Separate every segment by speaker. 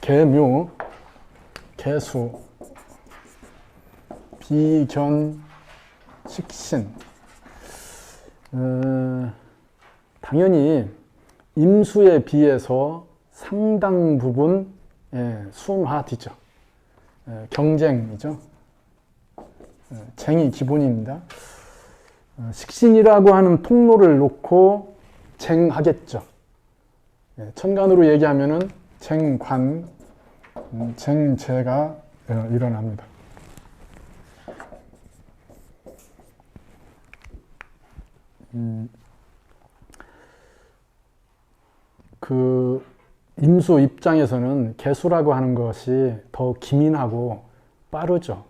Speaker 1: 계묘, 계수, 비견, 식신. 당연히 임수에 비해서 상당 부분 순화되죠. 경쟁이죠. 쟁이 기본입니다. 식신이라고 하는 통로를 놓고 쟁하겠죠. 천간으로 얘기하면은 쟁관, 쟁재가 일어납니다. 그 임수 입장에서는 계수라고 하는 것이 더 기민하고 빠르죠.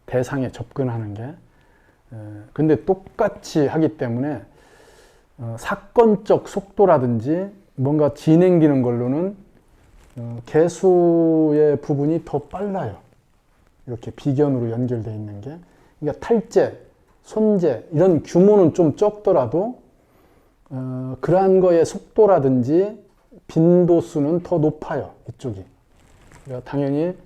Speaker 1: 대상에 접근하는 게. 근데 똑같이 하기 때문에 사건적 속도라든지 뭔가 진행되는 걸로는 계수의 부분이 더 빨라요. 이렇게 비견으로 연결되어 있는 게. 그러니까 탈재, 손재 이런 규모는 좀 적더라도 그러한 거의 속도라든지 빈도수는 더 높아요. 이쪽이. 그러니까 당연히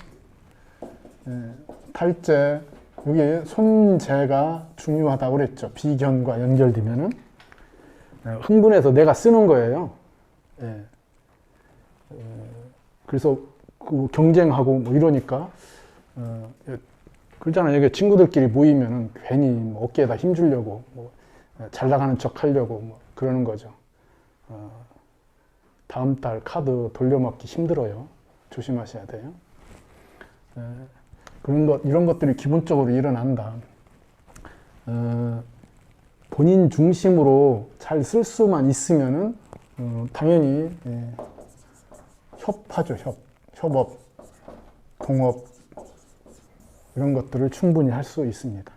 Speaker 1: 탈재, 여기 손재가 중요하다고 그랬죠. 비견과 연결되면은 흥분해서 내가 쓰는 거예요. 그래서 그 경쟁하고 뭐 이러니까 그렇잖아요. 여기 친구들끼리 모이면은 괜히 뭐 어깨에다 힘주려고 뭐 잘 나가는 척 하려고 뭐 그러는 거죠. 다음 달 카드 돌려막기 힘들어요. 조심하셔야 돼요. 이런 것들이 기본적으로 일어난다. 본인 중심으로 잘 쓸 수만 있으면은 당연히 협하죠. 협업, 동업 이런 것들을 충분히 할 수 있습니다.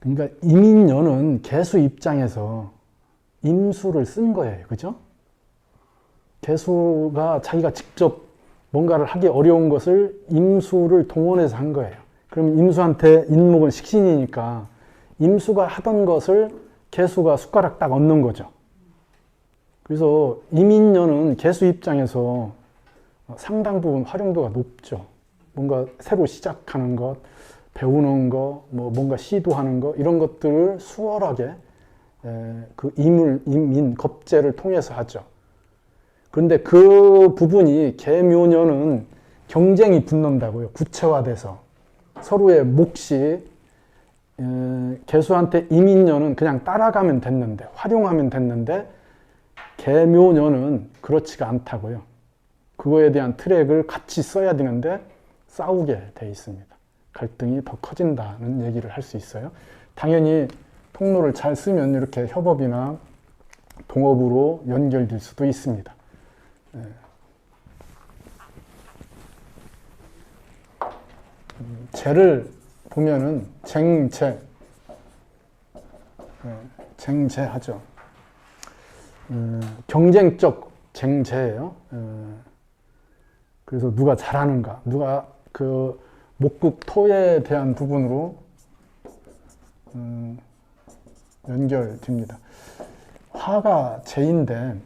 Speaker 1: 그러니까 이민년은 계수 입장에서 임수를 쓴 거예요. 그죠? 계수가 자기가 직접 뭔가를 하기 어려운 것을 임수를 동원해서 한 거예요. 그럼 임수한테 인목은 식신이니까 임수가 하던 것을 계수가 숟가락 딱 얹는 거죠. 그래서 이민년은 계수 입장에서 상당 부분 활용도가 높죠. 뭔가 새로 시작하는 것, 배우는 거, 뭐 뭔가 시도하는 거 이런 것들을 수월하게 그 임인, 겁재를 통해서 하죠. 그런데 그 부분이 계묘년은 경쟁이 붙는다고요. 구체화돼서 서로의 몫이 계수한테 이민년은 그냥 따라가면 됐는데 활용하면 됐는데 계묘년은 그렇지가 않다고요. 그거에 대한 트랙을 같이 써야 되는데 싸우게 돼 있습니다. 갈등이 더 커진다는 얘기를 할 수 있어요. 당연히 통로를 잘 쓰면 이렇게 협업이나 동업으로 연결될 수도 있습니다. 재를 보면은 쟁재, 쟁재하죠. 경쟁적 쟁재예요. 그래서 누가 잘하는가, 누가 그 목국 토에 대한 부분으로 연결됩니다. 화가 재인데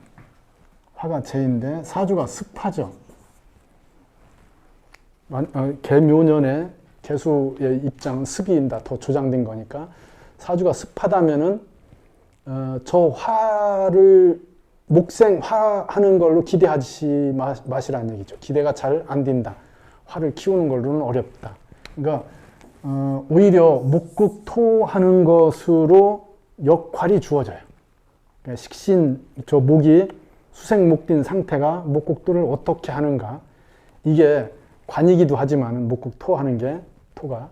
Speaker 1: 사주가 습하죠. 계묘년에 계수의 입장은 습이인다. 더 조장된 거니까 사주가 습하다면은 저 화를 목생화하는 걸로 기대하지 마시라는 얘기죠. 기대가 잘 안 된다. 화를 키우는 걸로는 어렵다. 그러니까 오히려 목국토 하는 것으로 역할이 주어져요. 그러니까 식신, 저 목이 수생목된 상태가 목국토를 어떻게 하는가. 이게 관이기도 하지만 목국토 하는 게 토가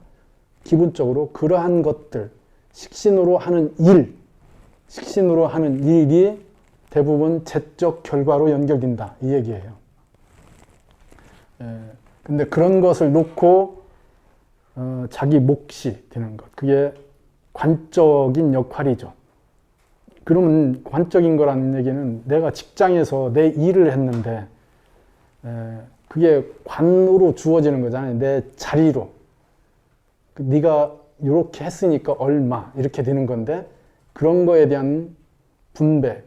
Speaker 1: 기본적으로 그러한 것들, 식신으로 하는 일이 대부분 재적 결과로 연결된다. 이 얘기예요. 근데 그런 것을 놓고 자기 몫이 되는 것. 그게 관적인 역할이죠. 그러면 관적인 거라는 얘기는 내가 직장에서 내 일을 했는데 그게 관으로 주어지는 거잖아요. 내 자리로. 네가 이렇게 했으니까 얼마 이렇게 되는 건데 그런 거에 대한 분배,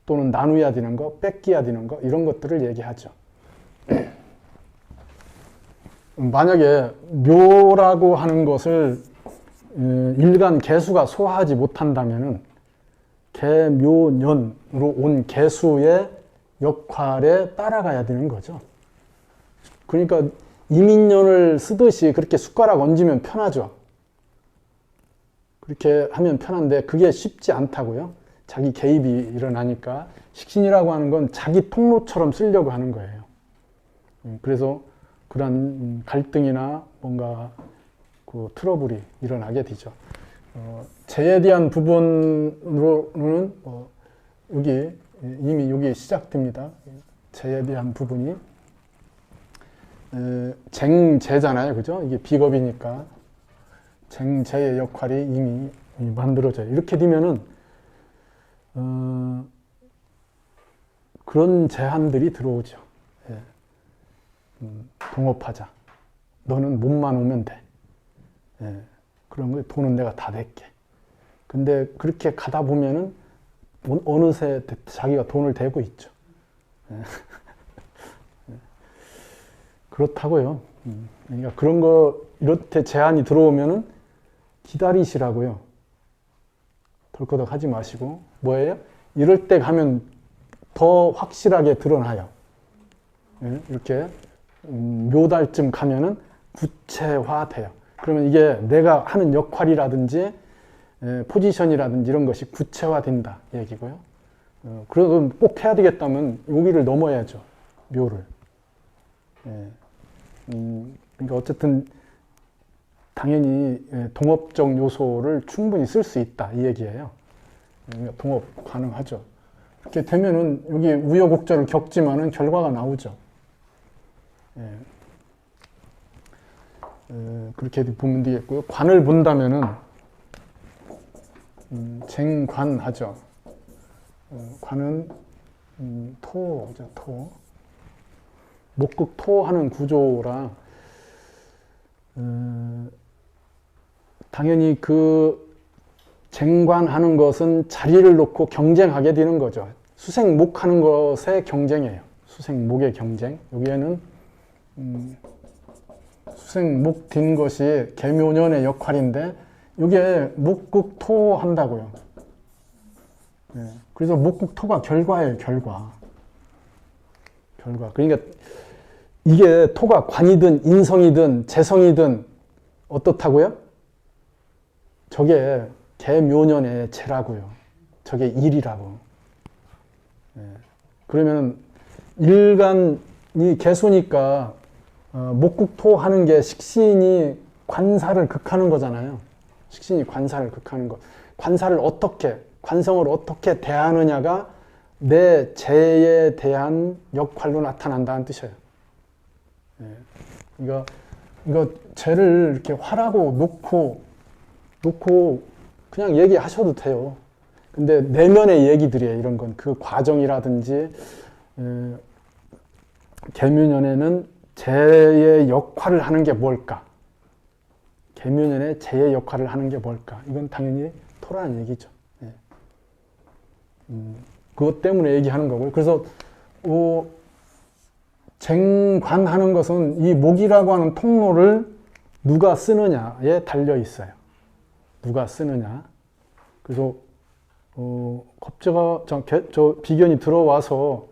Speaker 1: 또는 나누어야 되는 거, 뺏겨야 되는 거 이런 것들을 얘기하죠. 만약에 묘라고 하는 것을 일간 개수가 소화하지 못한다면은 개묘년으로 온 개수의 역할에 따라가야 되는 거죠. 그러니까 이민년을 쓰듯이 그렇게 숟가락 얹으면 편하죠. 그렇게 하면 편한데 그게 쉽지 않다고요. 자기 개입이 일어나니까 식신이라고 하는 건 자기 통로처럼 쓰려고 하는 거예요. 그래서 그런 갈등이나 뭔가 그 트러블이 일어나게 되죠. 재에 대한 부분으로는 여기 이미 여기 시작됩니다. 재에 대한 부분이 쟁재잖아요, 그죠? 이게 비겁이니까 쟁재의 역할이 이미 만들어져요. 이렇게 되면은 그런 제한들이 들어오죠. 예. 동업하자. 너는 몸만 오면 돼. 예. 그런 거 돈은 내가 다 낼게. 근데 그렇게 가다 보면은 어느새 자기가 돈을 대고 있죠. 예. 그렇다고요. 그러니까 그런 거 이렇게 제한이 들어오면은 기다리시라고요. 덜커덕 하지 마시고 뭐예요? 이럴 때 가면 더 확실하게 드러나요. 예? 이렇게 묘달쯤 가면은 구체화돼요. 그러면 이게 내가 하는 역할이라든지 포지션이라든지 이런 것이 구체화된다 얘기고요. 그럼 꼭 해야 되겠다면 여기를 넘어야죠. 묘를. 예. 그러니까 어쨌든 당연히 동업적 요소를 충분히 쓸 수 있다 이 얘기예요. 그러니까 동업 가능하죠. 이렇게 되면은 여기 우여곡절을 겪지만은 결과가 나오죠. 예. 그렇게 보면 되겠고요. 관을 본다면은 쟁관하죠. 관은 토죠, 토. 목극토 하는 구조라 당연히 그 쟁관하는 것은 자리를 놓고 경쟁하게 되는 거죠. 수생목 하는 것의 경쟁이에요. 수생목의 경쟁. 여기에는 수생목 된 것이 개묘년의 역할인데 이게 목극토 한다고요. 네. 그래서 목극토가 결과예요, 결과. 그러니까 이게 토가 관이든 인성이든 재성이든 어떻다고요? 저게 개묘년의 재라고요. 저게 일이라고. 네. 그러면 일간이 개수니까 목국토 하는 게 식신이 관사를 극하는 거잖아요. 식신이 관사를 극하는 거. 관사를 어떻게, 관성을 어떻게 대하느냐가 내 재에 대한 역할로 나타난다는 뜻이에요. 예. 이거 재를 이렇게 화라고 놓고 그냥 얘기하셔도 돼요. 근데 내면의 얘기들이에요. 이런 건 그 과정이라든지 개묘년에는 재의 역할을 하는 게 뭘까? 개묘년에 재의 역할을 하는 게 뭘까? 이건 당연히 토라는 얘기죠. 예. 그것 때문에 얘기하는 거고요. 그래서 쟁관하는 것은 이 목이라고 하는 통로를 누가 쓰느냐에 달려 있어요. 누가 쓰느냐. 그래서 겁재가 저 비견이 들어와서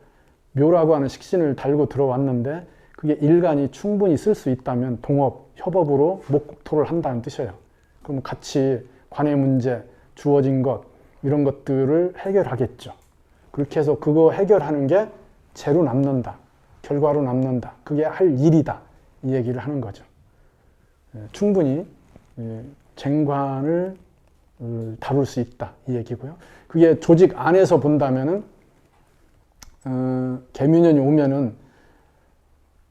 Speaker 1: 묘라고 하는 식신을 달고 들어왔는데 그게 일간이 충분히 쓸 수 있다면 동업, 협업으로 목토를 한다는 뜻이에요. 그럼 같이 관의 문제, 주어진 것 이런 것들을 해결하겠죠. 그렇게 해서 그거 해결하는 게 재로 남는다. 결과로 남는다. 그게 할 일이다. 이 얘기를 하는 거죠. 충분히 쟁관을 다룰 수 있다. 이 얘기고요. 그게 조직 안에서 본다면은 개묘년이 오면은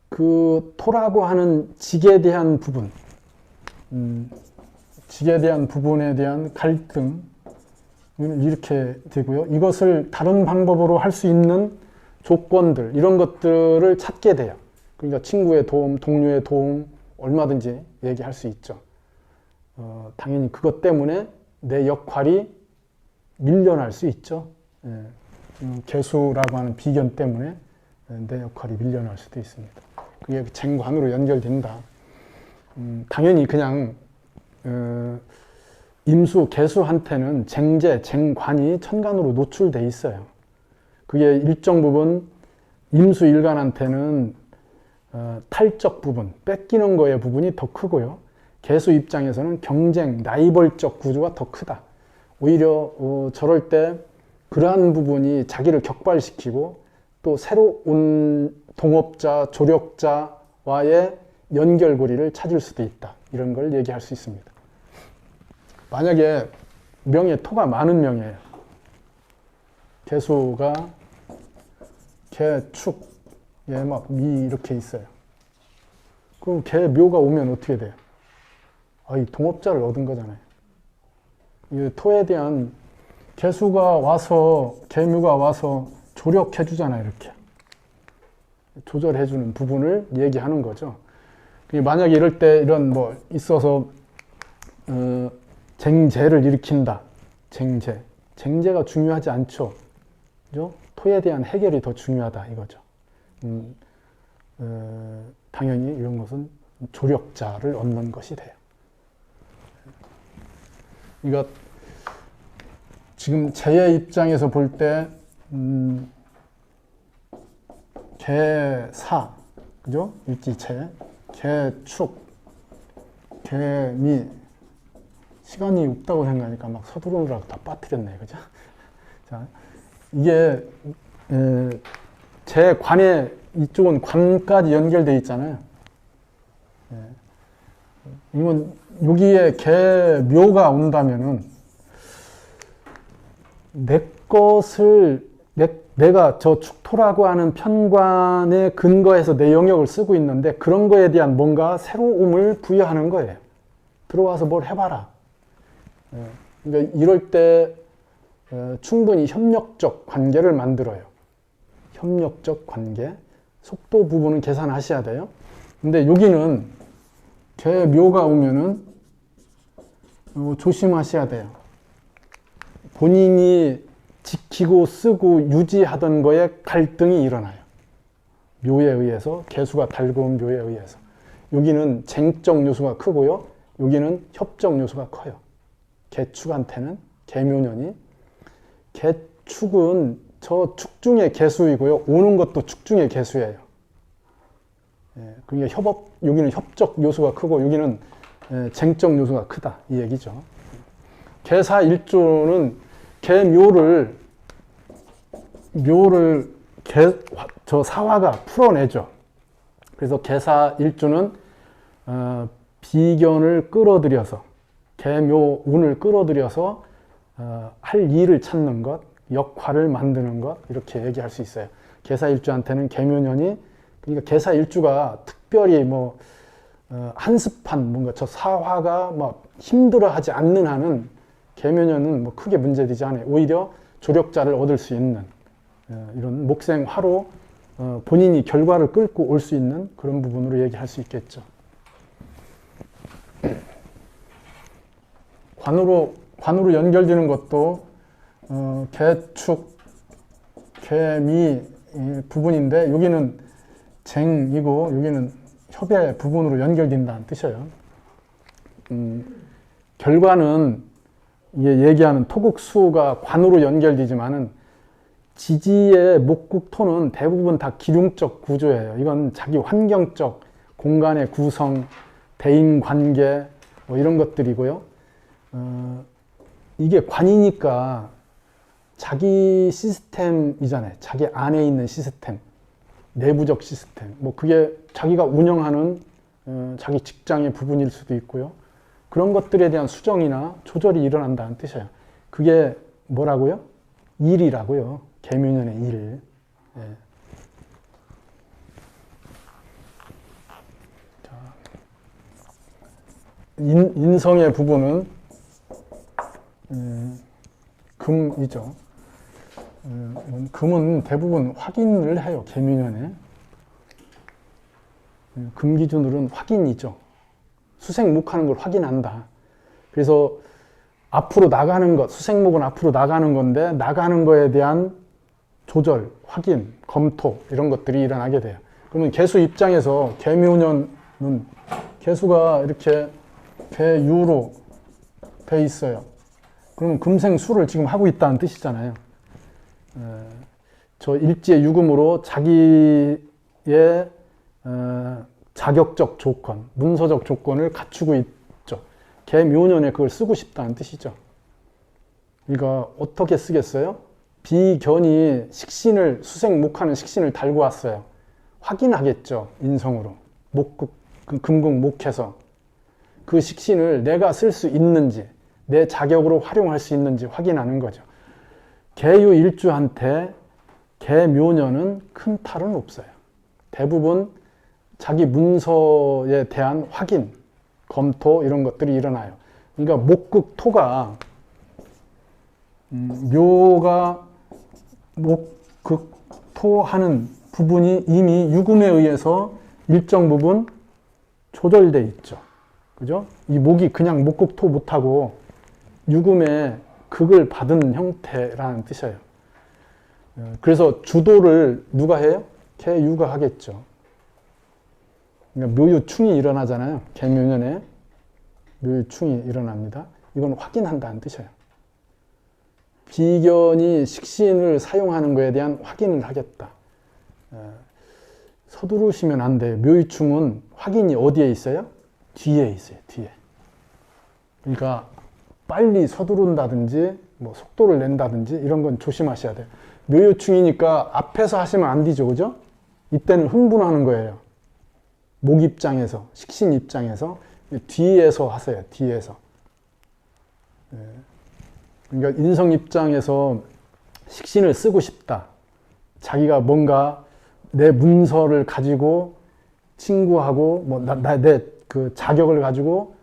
Speaker 1: 그 토라고 하는 직에 대한 부분, 직에 대한 부분에 대한 갈등 이렇게 되고요. 이것을 다른 방법으로 할 수 있는 조건들 이런 것들을 찾게 돼요. 그러니까 친구의 도움, 동료의 도움 얼마든지 얘기할 수 있죠. 당연히 그것 때문에 내 역할이 밀려날 수 있죠. 예. 개수라고 하는 비견 때문에 내 역할이 밀려날 수도 있습니다. 그게 쟁관으로 연결된다. 당연히 그냥 임수, 개수한테는 쟁재, 쟁관이 천간으로 노출돼 있어요. 그게 일정 부분 임수 일간한테는 탈적 부분, 뺏기는 거의 부분이 더 크고요. 개수 입장에서는 경쟁, 라이벌적 구조가 더 크다. 오히려 저럴 때 그러한 부분이 자기를 격발시키고 또 새로운 동업자, 조력자와의 연결고리를 찾을 수도 있다. 이런 걸 얘기할 수 있습니다. 만약에 명에 토가 많은 명이에요. 개수가 개, 축, 막 미 이렇게 있어요. 그럼 개 묘가 오면 어떻게 돼요? 이 동업자를 얻은 거잖아요. 이 토에 대한 개수가 와서, 개묘가 와서 조력해 주잖아요. 이렇게 조절해 주는 부분을 얘기하는 거죠. 만약에 이럴 때 이런 뭐 있어서 쟁재를 일으킨다. 쟁재가 중요하지 않죠. 그죠? 토에 대한 해결이 더 중요하다 이거죠. 당연히 이런 것은 조력자를 얻는 것이 돼요. 이거 지금 재의 입장에서 볼 때 개사, 그죠? 일지체, 개축, 개미. 시간이 없다고 생각하니까 막 서두르느라고 다 빠뜨렸네, 그죠? 자, 이게 제 관에 이쪽은 관까지 연결돼 있잖아요. 이건 여기에 개묘가 온다면은 내가 저 축토라고 하는 편관에 근거해서 내 영역을 쓰고 있는데 그런 거에 대한 뭔가 새로움을 부여하는 거예요. 들어와서 뭘 해봐라. 그러니까 이럴 때 충분히 협력적 관계를 만들어요. 협력적 관계. 속도 부분은 계산하셔야 돼요. 근데 여기는 개묘가 오면은 조심하셔야 돼요. 본인이 지키고 쓰고 유지하던 거에 갈등이 일어나요. 묘에 의해서, 개수가 달고온 묘에 의해서. 여기는 쟁적 요소가 크고요. 여기는 협적 요소가 커요. 개축한테는, 개묘년이. 개축은 저 축 중의 개수이고요. 오는 것도 축 중의 개수예요. 그러니까 여기는 협적 요소가 크고 여기는 쟁적 요소가 크다. 이 얘기죠. 개사 일조는 개묘를 저 사화가 풀어내죠. 그래서 개사 일조는 비견을 끌어들여서 개묘 운을 끌어들여서 할 일을 찾는 것, 역할을 만드는 것 이렇게 얘기할 수 있어요. 개사 일주한테는 개묘년이 그러니까 개사 일주가 특별히 뭐 한습한 뭔가 저 사화가 막 힘들어하지 않는 한은 개묘년은 뭐 크게 문제되지 않아요. 오히려 조력자를 얻을 수 있는 이런 목생화로 본인이 결과를 끌고 올 수 있는 그런 부분으로 얘기할 수 있겠죠. 관으로 연결되는 것도 개축, 개미 부분인데 여기는 쟁이고 여기는 협의 부분으로 연결된다는 뜻이에요. 결과는 이게 얘기하는 토국수가 관으로 연결되지만은 지지의 목국토는 대부분 다 기륭적 구조예요. 이건 자기 환경적 공간의 구성, 대인관계 뭐 이런 것들이고요. 이게 관이니까 자기 시스템이잖아요. 자기 안에 있는 시스템, 내부적 시스템. 뭐 그게 자기가 운영하는 자기 직장의 부분일 수도 있고요. 그런 것들에 대한 수정이나 조절이 일어난다는 뜻이에요. 그게 뭐라고요? 일이라고요. 개묘년의 일. 자, 인성의 부분은 금이죠. 금은 대부분 확인을 해요. 개묘년에. 금 기준으로는 확인이죠. 수생목하는 걸 확인한다. 그래서 앞으로 나가는 것, 수생목은 앞으로 나가는 건데 나가는 거에 대한 조절, 확인, 검토 이런 것들이 일어나게 돼요. 그러면 개수 입장에서 개묘년은 개수가 이렇게 개유로 돼 있어요. 그러면 금생수를 지금 하고 있다는 뜻이잖아요. 저 일지의 유금으로 자기의 자격적 조건, 문서적 조건을 갖추고 있죠. 개묘년에 그걸 쓰고 싶다는 뜻이죠. 그러니까 어떻게 쓰겠어요? 비견이 식신을, 수생목하는 식신을 달고 왔어요. 확인하겠죠. 인성으로. 금극목해서. 그 식신을 내가 쓸 수 있는지, 내 자격으로 활용할 수 있는지 확인하는 거죠. 개유 일주한테 개묘년은 큰 탈은 없어요. 대부분 자기 문서에 대한 확인, 검토 이런 것들이 일어나요. 그러니까 목극토가 묘가 목극토하는 부분이 이미 유금에 의해서 일정 부분 조절돼 있죠. 그죠? 이 목이 그냥 목극토 못하고 유금의 극을 받은 형태라는 뜻이에요. 그래서 주도를 누가 해요? 개유가 하겠죠. 그러니까 묘유충이 일어나잖아요. 개묘년에 묘유충이 일어납니다. 이건 확인한다는 뜻이에요. 비견이 식신을 사용하는 것에 대한 확인을 하겠다. 서두르시면 안 돼요. 묘유충은 확인이 어디에 있어요? 뒤에 있어요. 뒤에. 그러니까 빨리 서두른다든지 뭐 속도를 낸다든지 이런 건 조심하셔야 돼요. 묘유충이니까 앞에서 하시면 안 되죠. 그죠? 이때는 흥분하는 거예요. 목 입장에서, 식신 입장에서 뒤에서 하세요. 뒤에서. 그러니까 인성 입장에서 식신을 쓰고 싶다. 자기가 뭔가 내 문서를 가지고 친구하고 뭐 내 그 자격을 가지고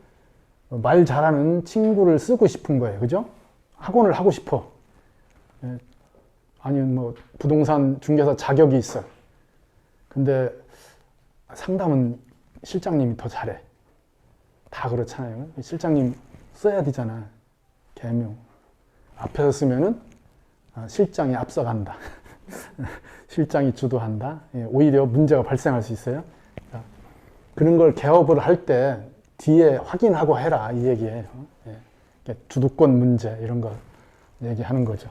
Speaker 1: 말 잘하는 친구를 쓰고 싶은 거예요. 그죠? 학원을 하고 싶어. 아니면 뭐 부동산 중개사 자격이 있어. 근데 상담은 실장님이 더 잘해. 다 그렇잖아요. 실장님 써야 되잖아. 개묘. 앞에서 쓰면은 실장이 앞서간다. 실장이 주도한다. 오히려 문제가 발생할 수 있어요. 그런 걸 개업을 할 때 뒤에 확인하고 해라 이 얘기예요. 주도권 문제 이런 거 얘기하는 거죠.